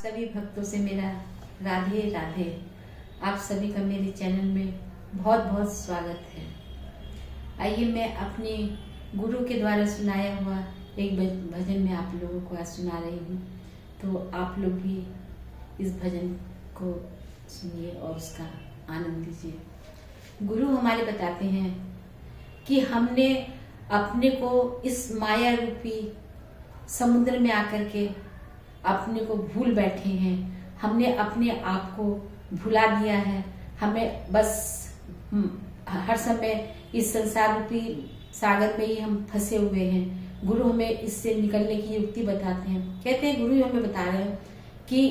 सभी भक्तों से मेरा राधे राधे। आप सभी का मेरे चैनल में बहुत बहुत स्वागत है। आइए मैं अपने गुरु के द्वारा सुनाया हुआ एक भजन में आप लोगों को आज सुना रही हूँ, तो आप लोग भी इस भजन को सुनिए और उसका आनंद लीजिए। गुरु हमारे बताते हैं कि हमने अपने को इस माया रूपी समुद्र में आकर के अपने को भूल बैठे हैं। हमने अपने आप को भुला दिया है। हमें बस हर समय इस संसार रूपी सागर में ही हम फंसे हुए हैं। गुरु हमें इससे निकलने की युक्ति बताते हैं। कहते हैं, गुरु हमें बता रहे हैं कि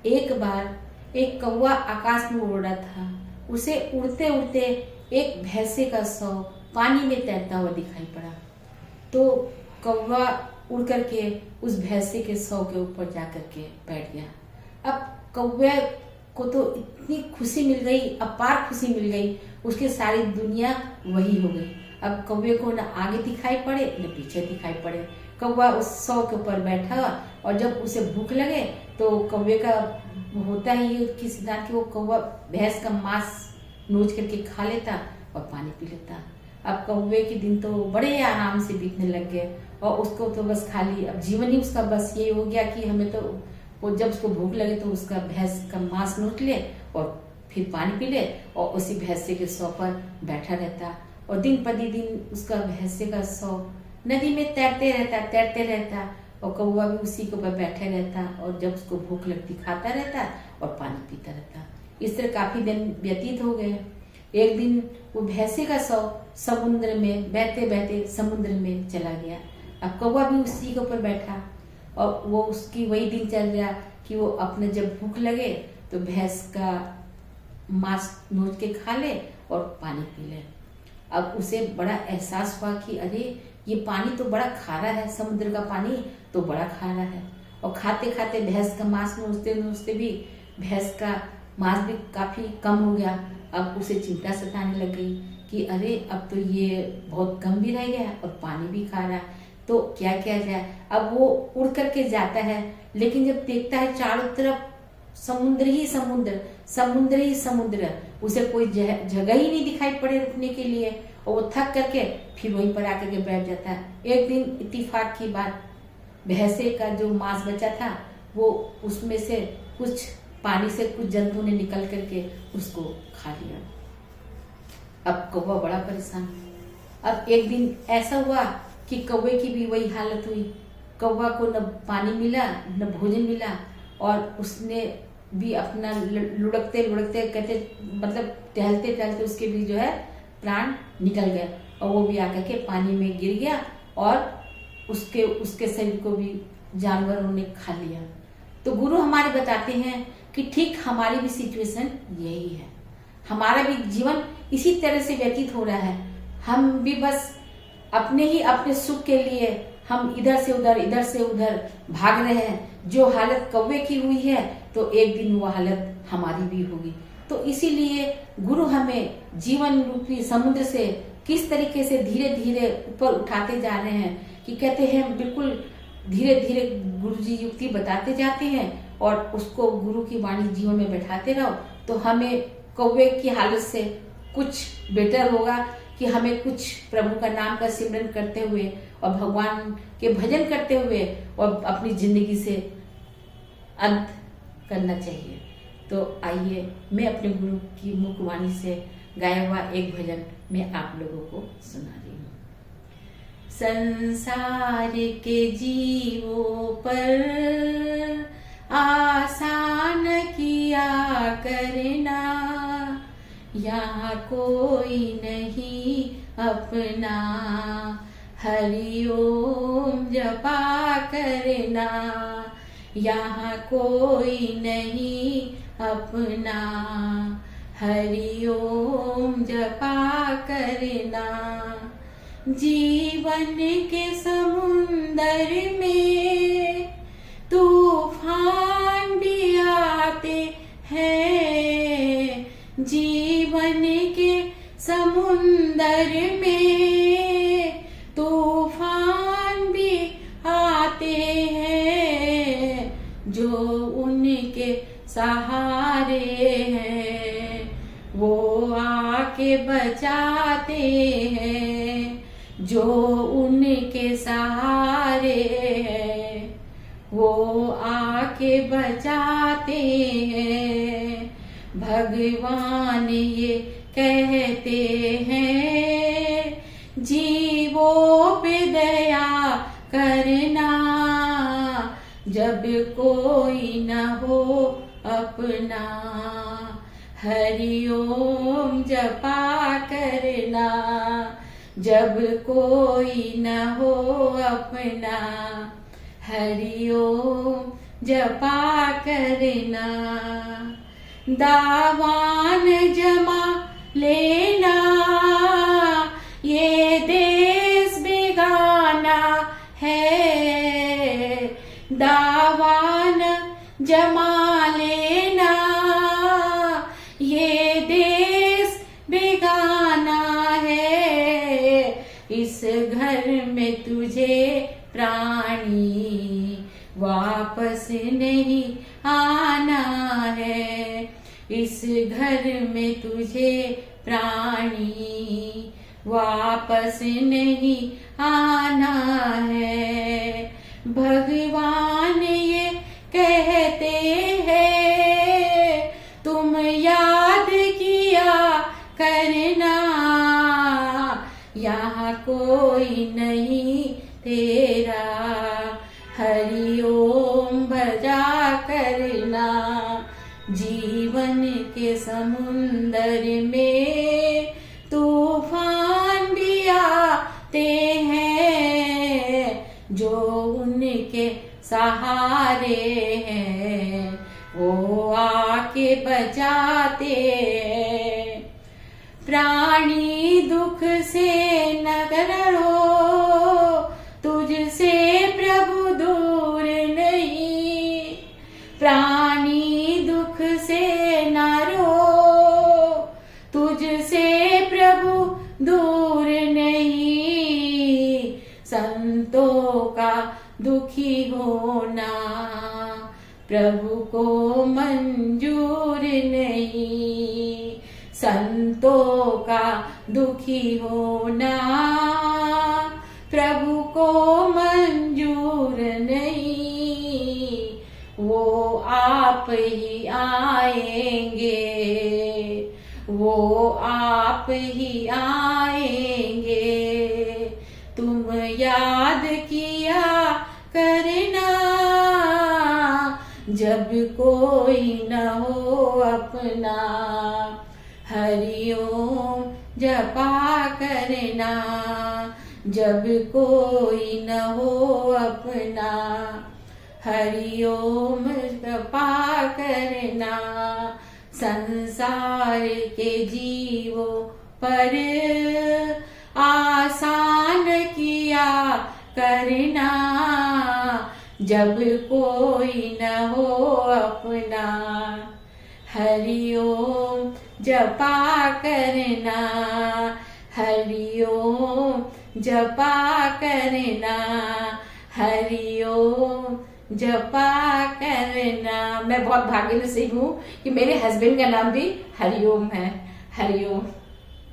एक बार एक कौवा आकाश में उड़ रहा था। उसे उड़ते उड़ते एक भैंसे का शव पानी में तैरता हुआ दिखाई पड़ा। तो कौवा उड़ करके उस भैंसे के शव के ऊपर जाकर के बैठ गया। अब कौवे को तो इतनी खुशी मिल गई, अपार खुशी मिल गई, उसकी सारी दुनिया वही हो गई। अब कौवे को न आगे दिखाई पड़े न पीछे दिखाई पड़े। कौवा उस शव के ऊपर बैठा और जब उसे भूख लगे तो कौवे का होता ही कि सिद्धांत कि वो कौवा भैंस का मांस नोच करके खा लेता और पानी पी लेता। अब कौवे के दिन तो बड़े आराम से बीतने लग गए और उसको तो बस खाली अब जीवन ही उसका बस ये हो गया कि हमें तो वो जब उसको भूख लगे तो उसका भैंस का मांस नोच ले और फिर पानी पी ले और उसी भैंसे के शव पर बैठा रहता। और दिन प्रतिदिन उसका भैंसे का शव नदी में तैरते रहता और कौवा भी उसी के ऊपर बैठे रहता और जब उसको भूख लगती खाता रहता और पानी पीता रहता। इस तरह काफी दिन व्यतीत हो गए। एक दिन वो भैंसे का शव समुद्र में बहते बहते समुद्र में चला गया। अब कौवा भी उसी के ऊपर बैठा और वो उसकी वही दिनचर्या कि वो अपने जब भूख लगे तो भैंस का मांस नोच के खा ले और पानी पी ले। अब उसे बड़ा एहसास हुआ कि अरे ये पानी तो बड़ा खारा है, समुद्र का पानी तो बड़ा खारा है। और खाते खाते भैंस का मांस नोचते नोचते भी भैंस का मांस भी काफी कम हो गया। अब उसे चिंता सताने लग गई कि अरे अब तो ये बहुत कम भी रह गया और पानी भी खा रहा है, तो क्या किया जाए। अब वो उड़ करके जाता है, लेकिन जब देखता है चारों तरफ समुद्र ही समुद्र, समुद्र ही समुद्र, उसे कोई जगह ही नहीं दिखाई पड़े रुकने के लिए और वो थक करके फिर वहीं पर आकर के बैठ जाता है। एक दिन इत्तेफाक की बात, भैंसे का जो मांस बचा था वो उसमें से कुछ पानी से कुछ जंतु ने निकल करके उसको खा लिया। अब कौवा बड़ा परेशान। अब एक दिन ऐसा हुआ कि कौवे की भी वही हालत हुई। कौवा को न पानी मिला न भोजन मिला और उसने भी अपना लुढ़कते लुढ़कते कहते मतलब टहलते टहलते उसके भी जो है प्राण निकल गए और वो भी आकर के पानी में गिर गया और उसके शरीर को भी जानवरों ने खा लिया। तो गुरु हमारे बताते हैं कि ठीक हमारी भी सिचुएशन यही है। हमारा भी जीवन इसी तरह से व्यतीत हो रहा है। हम भी बस अपने सुख के लिए हम इधर से उधर भाग रहे हैं। जो हालत कौवे की हुई है तो एक दिन वो हालत हमारी भी होगी। तो इसीलिए गुरु हमें जीवन रूपी समुद्र से किस तरीके से धीरे धीरे ऊपर उठाते जा रहे हैं कि कहते हैं बिल्कुल धीरे धीरे गुरु जी युक्ति बताते जाते हैं और उसको गुरु की वाणी जीवन में बैठाते रहो तो हमें कौवे की हालत से कुछ बेटर होगा कि हमें कुछ प्रभु का नाम का सिमरन करते हुए और भगवान के भजन करते हुए और अपनी जिंदगी से अंत करना चाहिए। तो आइए मैं अपने गुरु की मुखवाणी से गाया हुआ एक भजन मैं आप लोगों को सुना रही हूँ। संसार के जीवों पर आसान किया करना, यहाँ कोई नहीं अपना, हरि ओम जपा करना, यहाँ कोई नहीं अपना, हरि ओम जपा करना। जीवन के समुंदर में तूफान भी आते हैं, जीवन के समुंदर में तूफान भी आते हैं, जो उनके सहारे हैं वो आके बचाते हैं, जो उनके सहारे हैं वो आके बचाते हैं। भगवान ये कहते हैं जीवों पे दया करना, जब कोई न हो अपना हरि ओम जपा करना, जब कोई न हो अपना हरि ओम जपा करना। दावान जमा लेना ये देश बेगाना है, दावान जमा लेना ये देश बेगाना है। इस घर में तुझे प्राणी वापस नहीं आना है, इस घर में तुझे प्राणी वापस नहीं आना है। भगवान ये कहते हैं तुम याद किया करना, यहाँ कोई नहीं तेरा हरि ओम भजा करना। जीवन के समुंदर में तूफान भी आते हैं, जो उनके सहारे हैं वो आके बचाते हैं। प्राणी दुख से न डरो, तुझसे प्रभु दूर नहीं, प्राणी दुख से न रो, तुझसे प्रभु दूर नहीं। संतों का दुखी होना प्रभु को मंजूर नहीं, संतों का दुखी होना प्रभु को मंजूर नहीं। वो आप ही आएंगे, वो आप ही आएंगे। तुम याद किया करना, जब कोई न हो अपना हरि ओम जपा करना, जब कोई न हो अपना हरि ओम जपा करना। संसार के जीवों पर आसान किया करना, जब कोई न हो अपना हरि ओम जपा करना, हरि ओम जपा करना, हरि ओम जपा करना। मैं बहुत भाग्यशाली हूँ कि मेरे हस्बैंड का नाम भी हरि ओम है। हरि ओम।